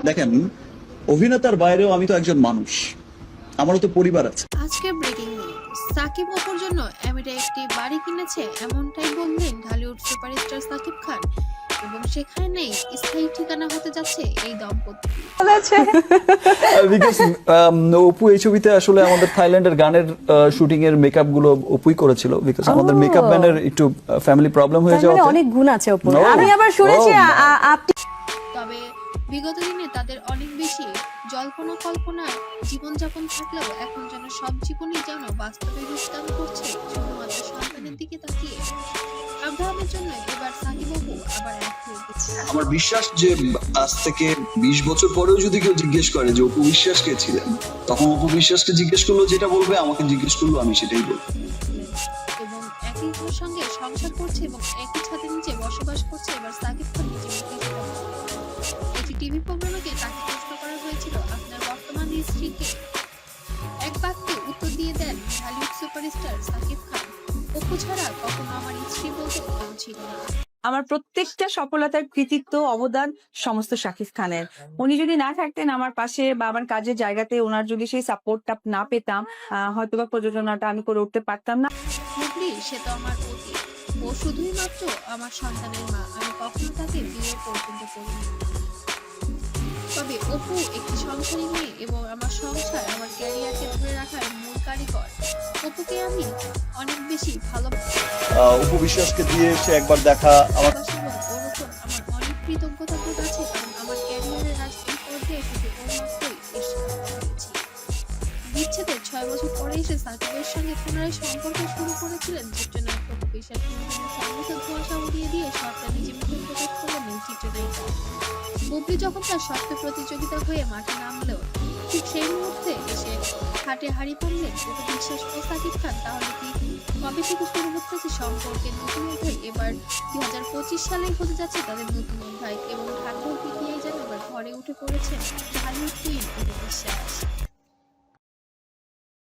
দেখেন, অভিনেতার বাইরেও আমি তো একজন মানুষ, আমারও তো পরিবার আছে। আজকে ব্রেকিং নিউজ, সাকিব অপুর জন্য আমিরা একটি বাড়ি কিনেছে, এমনটাই বললেন ঢালিউড সুপারস্টার সাকিব খান। এবং সেখানেই স্থায়ী ঠিকানা হতে যাচ্ছে এই দম্পতি। বিকজ অপু এই ছবিতে আসলে আমাদের থাইল্যান্ডের গানের শুটিং এর মেকআপ গুলো অপুই করেছিল, বিকজ আমাদের মেকআপ ম্যানের একটু ফ্যামিলি প্রবলেম হয়ে তার যাওয়াতে। মানে অনেক গুণ আছে অপুর। No. আমি আবার শুনেছি Oh, no. আপনি তবে বিগত দিনে তাদের অনেক বেশি জল্পনা কল্পনার জীবনযাপন থাকলেও এখন যেন সব জীবনই যেন বাস্তবে রূপদান করছে শুধুমাত্র সন্তানের দিকে তাকিয়ে। আব্রাহামের জন্য এবার সাকিব অপু আবার এক হয়ে গেছে। আমার বিশ্বাস যে আজ থেকে 20 বছর পরেও যদি কেউ জিজ্ঞেস করে যে অপু বিশ্বাস কে ছিলেন, তখন অপু বিশ্বাসকে জিজ্ঞেস করলো যেটা বলবে, আমাকে জিজ্ঞেস করলো আমি সেটাই বলবো। এবং একই সঙ্গে সংসার করছে এবং একই ছাদের নিচে বসবাস করছে এবার সাকিব খান নিজে মুখে সেটা বলেছেন। একটি টিভি প্রোগ্রামে তাকে প্রশ্ন করা হয়েছিল আপনার বর্তমান স্ত্রীকে, এক বাক্যে উত্তর দিয়ে দেন ঢালিউড সুপারস্টার সাকিব খান, অপু ছাড়া কখনো আমার স্ত্রী বলতে কেউ ছিল না। আমার প্রত্যেকটা সফলতার কৃতিত্ব অবদান সমস্ত শাকিব খানের। উনি যদি না থাকতেন আমার পাশে বা আমার কাজের জায়গাতে, ওনার যদি সেই সাপোর্টটা না পেতাম, হয়তোবা প্রযোজনাটা আমি করে উঠতে পারতাম না। মুগলি সে তো আমার অতীত, ও শুধুই মাত্র আমার সন্তানের মা, আমি কখনো তাকে বিয়ে পর্যন্ত করিনি। তবে অপু একটি সংসারী মেয়ে এবং আমার সংসার আমার ক্যারিয়ারকে ধরে রাখার মূল কারিগর। অপুকে আমি অনেক বেশি ভালোবাসি অপু বিশ্বাসকে দিয়ে সে একবার দেখা আমার এবং ওর উপর আমার অনেক কৃতজ্ঞতা বোধ আছে, কারণ আমার ক্যারিয়ারের আজ এই পর্যায়ে শুধু ওর মাত্রই এসে পেরেছি। বিচ্ছেদের 6 বছর পরে এসে সাকিবের সঙ্গে পুনরায় সম্পর্ক শুরু করেছিলেন চিত্রনায়ক অপু বিশ্বাস। সংগীত ধোঁয়াশা উড়িয়ে দিয়ে সবটা নিজে মুখে প্রকাশ করলেন এই চিত্রনায়িকা। বুবলি যখন তার শক্ত প্রতিযোগিতা হয়ে মাঠে নামলেও ঠিক সেই মুহূর্তে এসে হাটে হাড়ি পারলেন অপু বিশ্বাস ও সাকিব খান। তাহলে কি কবে থেকে শুরু হচ্ছে সম্পর্কের নতুন অধ্যায়? এবার 2025 সালেই হতে যাচ্ছে তাদের নতুন অধ্যায় এবং ভাগ্য ফিরিয়ে যেন এবার ঘরে উঠে পড়েছেন ঢালিউড কুইন অপু বিশ্বাস।